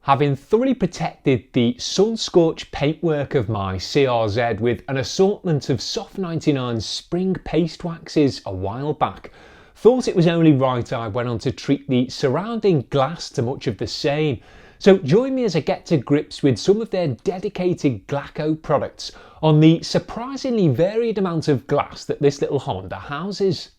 having thoroughly protected the sun-scorched paintwork of my CRZ with an assortment of Soft 99 spring paste waxes a while back, thought it was only right I went on to treat the surrounding glass to much of the same. So join me as I get to grips with some of their dedicated Glaco products on the surprisingly varied amount of glass that this little Honda houses.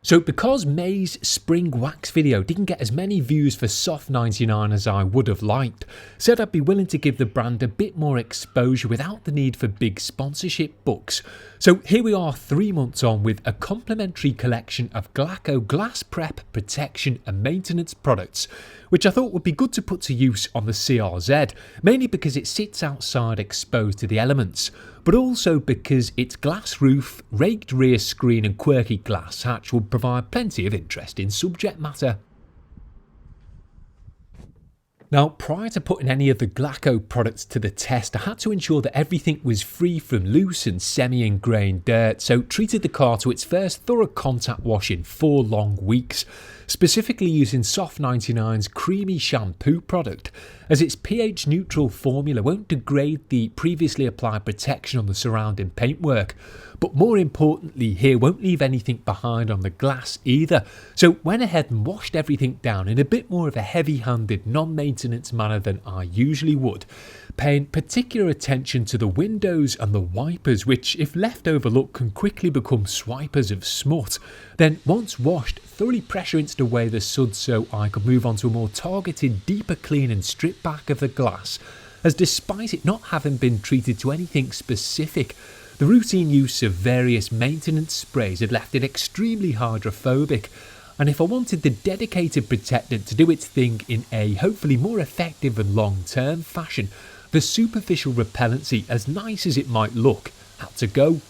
So because May's spring wax video didn't get as many views for Soft 99 as I would have liked, said I'd be willing to give the brand a bit more exposure without the need for big sponsorship bucks. So here we are 3 months on with a complimentary collection of Glaco glass prep, protection and maintenance products, which I thought would be good to put to use on the CRZ, mainly because it sits outside exposed to the elements, but also because its glass roof, raked rear screen and quirky glass hatch will provide plenty of interesting subject matter. Now, prior to putting any of the Glaco products to the test, I had to ensure that everything was free from loose and semi-ingrained dirt, so treated the car to its first thorough contact wash in 4 long weeks, specifically using Soft 99's creamy shampoo product, as its pH neutral formula won't degrade the previously applied protection on the surrounding paintwork, but more importantly here won't leave anything behind on the glass either. So went ahead and washed everything down in a bit more of a heavy-handed, non-maintenance manner than I usually would, paying particular attention to the windows and the wipers, which if left overlooked can quickly become swipers of smut. Then once washed, thoroughly pressure rinsed away the suds so I could move on to a more targeted, deeper clean and strip back of the glass, as despite it not having been treated to anything specific, the routine use of various maintenance sprays had left it extremely hydrophobic, and if I wanted the dedicated protectant to do its thing in a hopefully more effective and long-term fashion, the superficial repellency, as nice as it might look, had to go.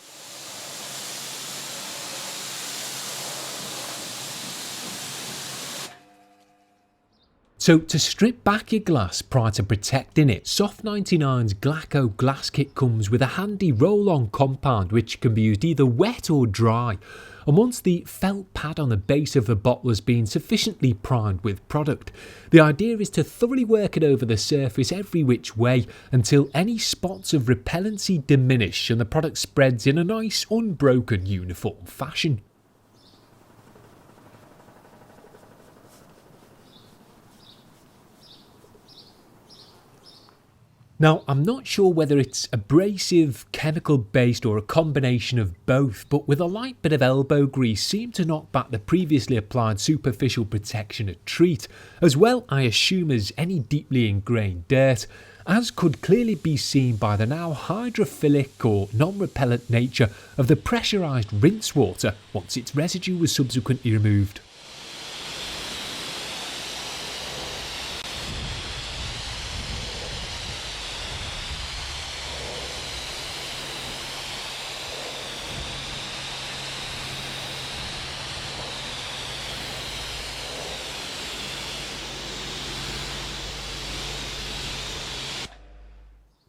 So to strip back your glass prior to protecting it, Soft 99's Glaco glass kit comes with a handy roll-on compound which can be used either wet or dry, and once the felt pad on the base of the bottle has been sufficiently primed with product, the idea is to thoroughly work it over the surface every which way until any spots of repellency diminish and the product spreads in a nice unbroken uniform fashion. Now, I'm not sure whether it's abrasive, chemical based or a combination of both, but with a light bit of elbow grease seemed to knock back the previously applied superficial protection a treat, as well I assume as any deeply ingrained dirt, as could clearly be seen by the now hydrophilic or non-repellent nature of the pressurised rinse water once its residue was subsequently removed.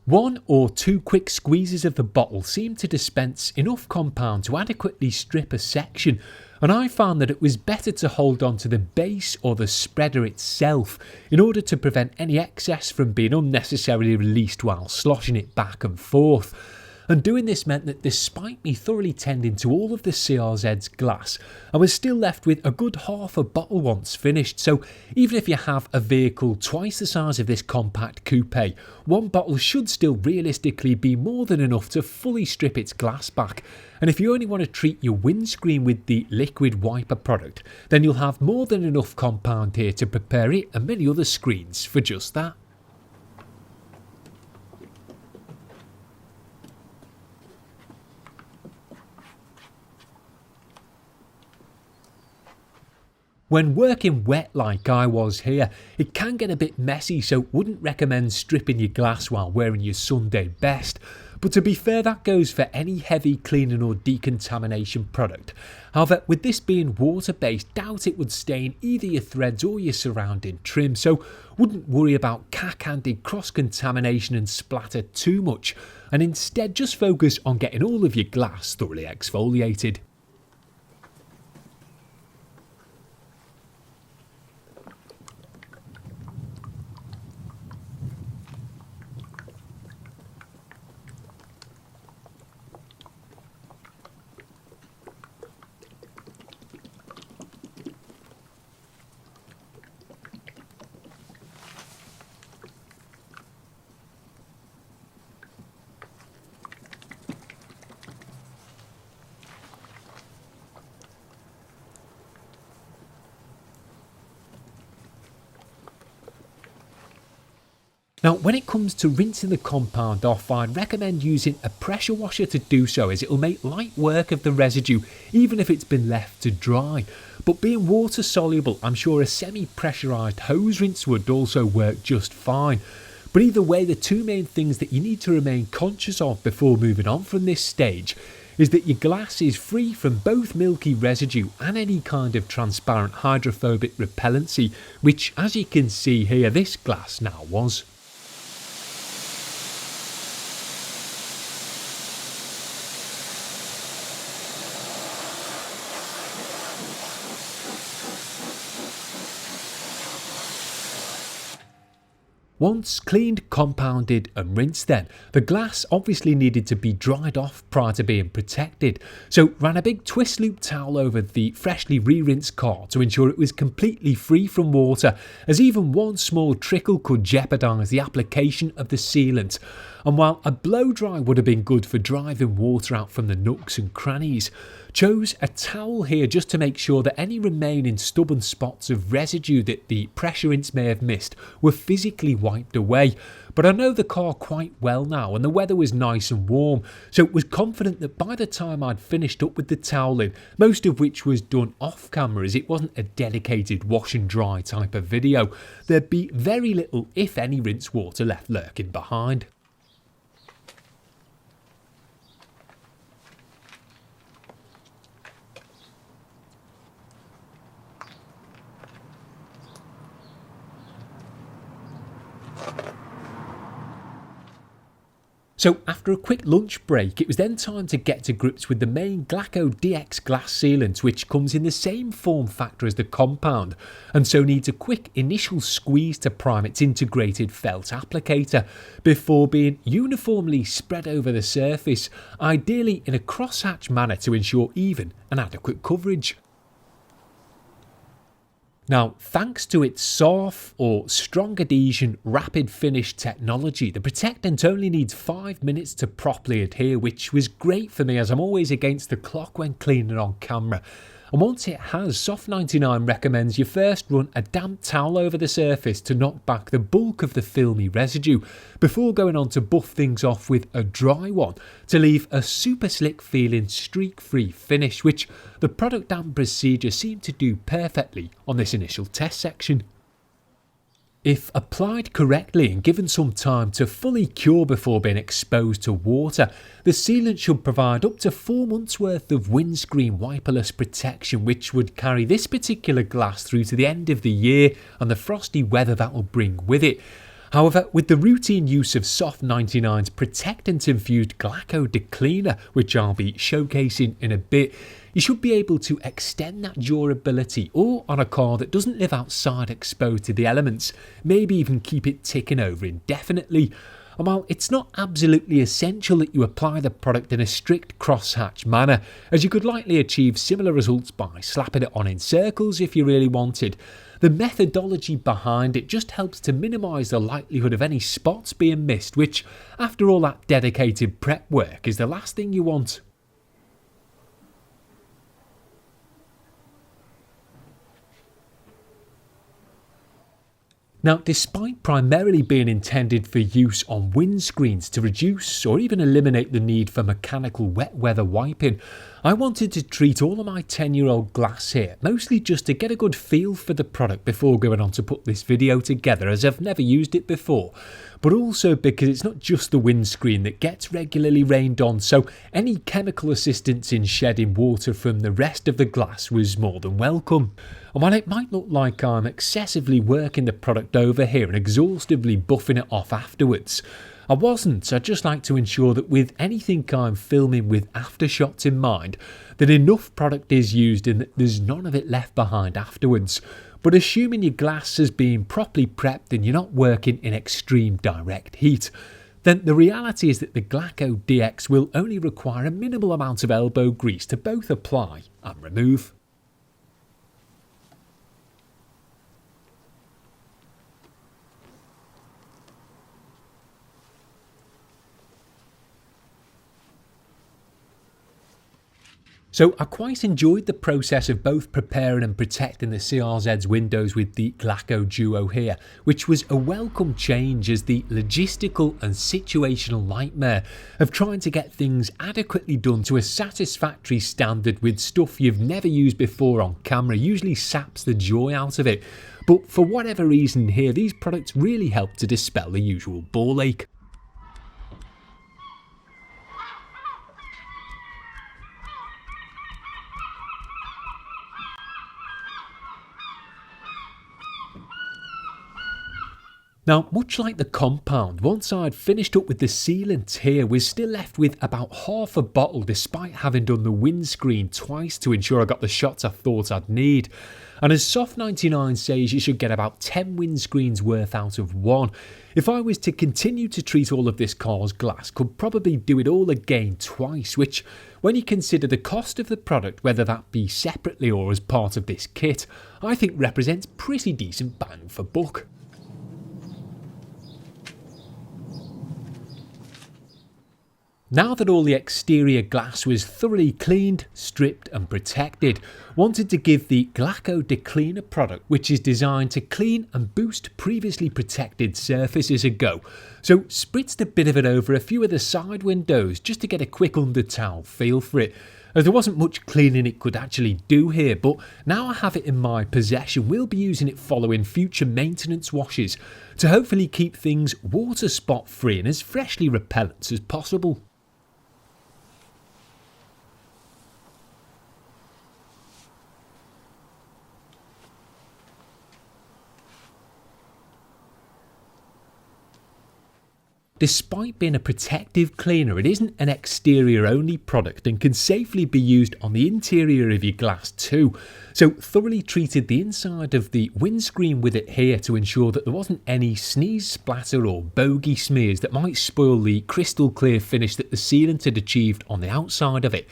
One or two quick squeezes of the bottle seemed to dispense enough compound to adequately strip a section, and I found that it was better to hold on to the base or the spreader itself in order to prevent any excess from being unnecessarily released while sloshing it back and forth. And doing this meant that despite me thoroughly tending to all of the CRZ's glass, I was still left with a good half a bottle once finished, so even if you have a vehicle twice the size of this compact coupe, one bottle should still realistically be more than enough to fully strip its glass back. And if you only want to treat your windscreen with the liquid wiper product, then you'll have more than enough compound here to prepare it and many other screens for just that. When working wet like I was here, it can get a bit messy, so wouldn't recommend stripping your glass while wearing your Sunday best. But to be fair, that goes for any heavy cleaning or decontamination product. However, with this being water-based, doubt it would stain either your threads or your surrounding trim, so wouldn't worry about cack-handed cross-contamination and splatter too much, and instead just focus on getting all of your glass thoroughly exfoliated. Now, when it comes to rinsing the compound off, I'd recommend using a pressure washer to do so, as it will make light work of the residue even if it's been left to dry. But being water soluble, I'm sure a semi-pressurised hose rinse would also work just fine. But either way, the two main things that you need to remain conscious of before moving on from this stage is that your glass is free from both milky residue and any kind of transparent hydrophobic repellency, which, as you can see here, this glass now was. Once cleaned, compounded and rinsed then, the glass obviously needed to be dried off prior to being protected, so ran a big twist loop towel over the freshly re-rinsed car to ensure it was completely free from water, as even one small trickle could jeopardise the application of the sealant. And while a blow dry would have been good for driving water out from the nooks and crannies, chose a towel here just to make sure that any remaining stubborn spots of residue that the pressure rinse may have missed were physically wiped away. But I know the car quite well now, and the weather was nice and warm, so was confident that by the time I'd finished up with the toweling, most of which was done off camera as it wasn't a dedicated wash and dry type of video, there'd be very little if any rinse water left lurking behind. So after a quick lunch break, it was then time to get to grips with the main Glaco DX glass sealant, which comes in the same form factor as the compound, and so needs a quick initial squeeze to prime its integrated felt applicator before being uniformly spread over the surface, ideally in a crosshatch manner to ensure even and adequate coverage. Now, thanks to its soft or strong adhesion rapid finish technology, the protectant only needs 5 minutes to properly adhere, which was great for me as I'm always against the clock when cleaning on camera. And once it has, Soft 99 recommends you first run a damp towel over the surface to knock back the bulk of the filmy residue, before going on to buff things off with a dry one to leave a super slick feeling streak-free finish, which the product and procedure seem to do perfectly on this initial test section. If applied correctly and given some time to fully cure before being exposed to water, the sealant should provide up to 4 months worth of windscreen wiperless protection, which would carry this particular glass through to the end of the year and the frosty weather that will bring with it. However, with the routine use of Soft 99's protectant-infused Glaco decleaner, which I'll be showcasing in a bit, you should be able to extend that durability, or on a car that doesn't live outside exposed to the elements, maybe even keep it ticking over indefinitely. And while it's not absolutely essential that you apply the product in a strict crosshatch manner, as you could likely achieve similar results by slapping it on in circles if you really wanted, the methodology behind it just helps to minimise the likelihood of any spots being missed, which, after all that dedicated prep work, is the last thing you want. Now, despite primarily being intended for use on windscreens to reduce or even eliminate the need for mechanical wet weather wiping, I wanted to treat all of my 10-year-old glass here, mostly just to get a good feel for the product before going on to put this video together, as I've never used it before. but also because it's not just the windscreen that gets regularly rained on, so any chemical assistance in shedding water from the rest of the glass was more than welcome. And while it might look like I'm excessively working the product over here and exhaustively buffing it off afterwards, I wasn't. I'd just like to ensure that with anything I'm filming with aftershots in mind, that enough product is used and that there's none of it left behind afterwards. But assuming your glass has been properly prepped and you're not working in extreme direct heat, then the reality is that the Glaco DX will only require a minimal amount of elbow grease to both apply and remove. So I quite enjoyed the process of both preparing and protecting the CRZ's windows with the Glaco Duo here, which was a welcome change as the logistical and situational nightmare of trying to get things adequately done to a satisfactory standard with stuff you've never used before on camera usually saps the joy out of it. But for whatever reason here, these products really help to dispel the usual ball ache. Now, much like the compound, once I'd finished up with the sealant here, we're still left with about half a bottle despite having done the windscreen twice to ensure I got the shots I thought I'd need. And as Soft 99 says, you should get about 10 windscreens worth out of one. If I was to continue to treat all of this car's glass, could probably do it all again twice, which, when you consider the cost of the product, whether that be separately or as part of this kit, I think represents pretty decent bang for buck. Now that all the exterior glass was thoroughly cleaned, stripped and protected, wanted to give the Glaco Decleaner product, which is designed to clean and boost previously protected surfaces, a go. So spritzed a bit of it over a few of the side windows just to get a quick under towel feel for it, as there wasn't much cleaning it could actually do here, but now I have it in my possession, we'll be using it following future maintenance washes to hopefully keep things water spot free and as freshly repellent as possible. Despite being a protective cleaner, it isn't an exterior only product and can safely be used on the interior of your glass too. So thoroughly treated the inside of the windscreen with it here to ensure that there wasn't any sneeze splatter or bogey smears that might spoil the crystal clear finish that the sealant had achieved on the outside of it.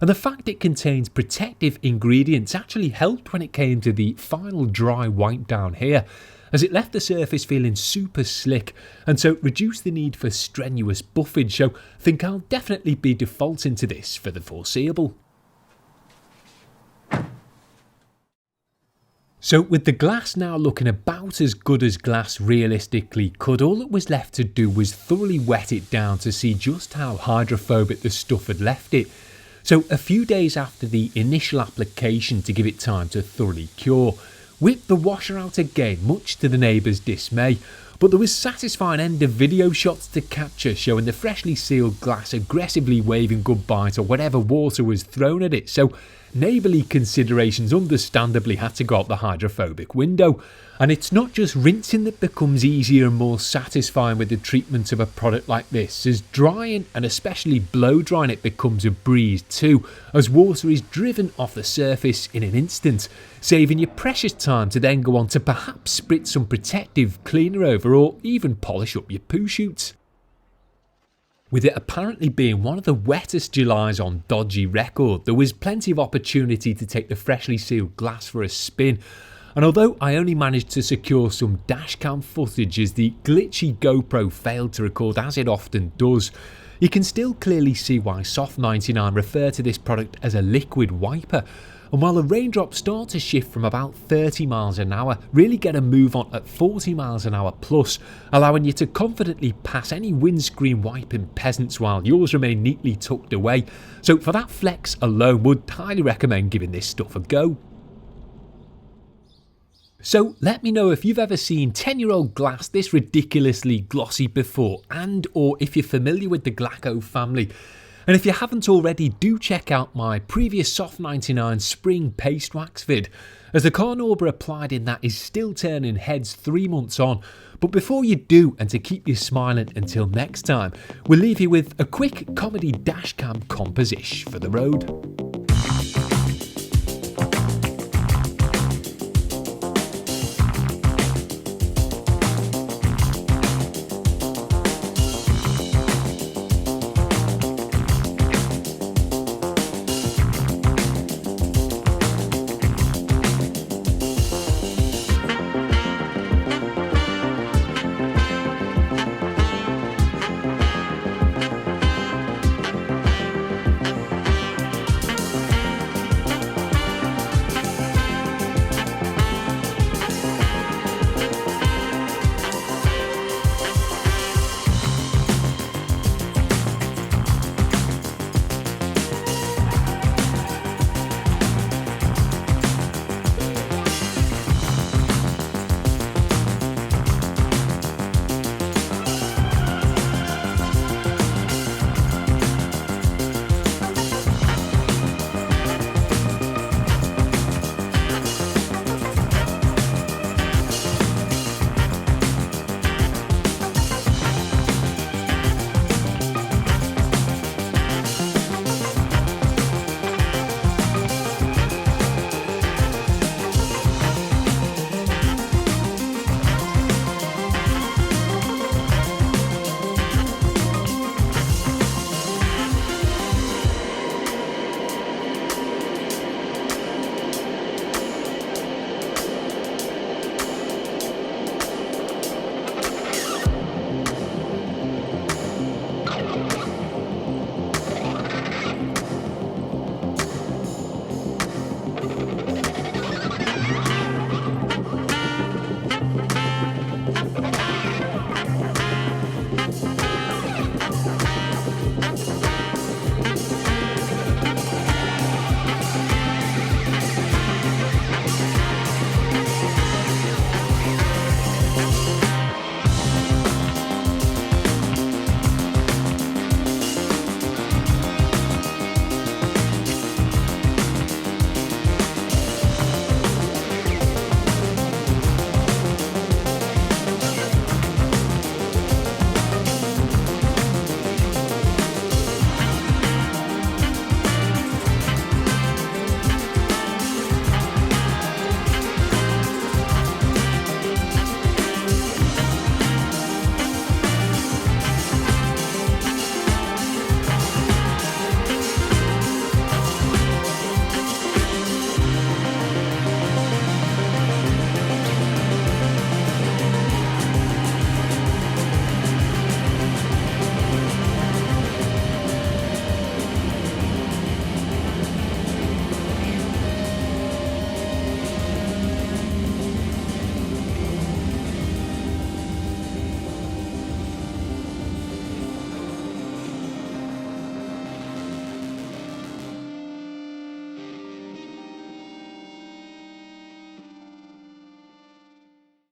And the fact it contains protective ingredients actually helped when it came to the final dry wipe down here, as it left the surface feeling super slick and so reduced the need for strenuous buffage, so I think I'll definitely be defaulting to this for the foreseeable. So with the glass now looking about as good as glass realistically could, all that was left to do was thoroughly wet it down to see just how hydrophobic the stuff had left it. So a few days after the initial application to give it time to thoroughly cure, whipped the washer out again, much to the neighbours' dismay, but there was satisfying end of video shots to capture showing the freshly sealed glass aggressively waving goodbye to whatever water was thrown at it, so neighbourly considerations understandably had to go out the hydrophobic window. And it's not just rinsing that becomes easier and more satisfying with the treatment of a product like this, as drying and especially blow drying it becomes a breeze too, as water is driven off the surface in an instant, saving you precious time to then go on to perhaps spritz some protective cleaner over or even polish up your poo shoots. With it apparently being one of the wettest Julys on dodgy record, there was plenty of opportunity to take the freshly sealed glass for a spin. And although I only managed to secure some dashcam footage as the glitchy GoPro failed to record as it often does, you can still clearly see why Soft 99 refer to this product as a liquid wiper. And while the raindrops start to shift from about 30 miles an hour, really get a move on at 40 miles an hour plus, allowing you to confidently pass any windscreen wiping peasants while yours remain neatly tucked away. So for that flex alone, would highly recommend giving this stuff a go. So let me know if you've ever seen 10-year-old glass this ridiculously glossy before, and or if you're familiar with the Glaco family. And if you haven't already, do check out my previous Soft 99 spring paste wax vid, as the Carnauba applied in that is still turning heads 3 months on. But before you do, and to keep you smiling until next time, we'll leave you with a quick comedy dashcam composition for the road.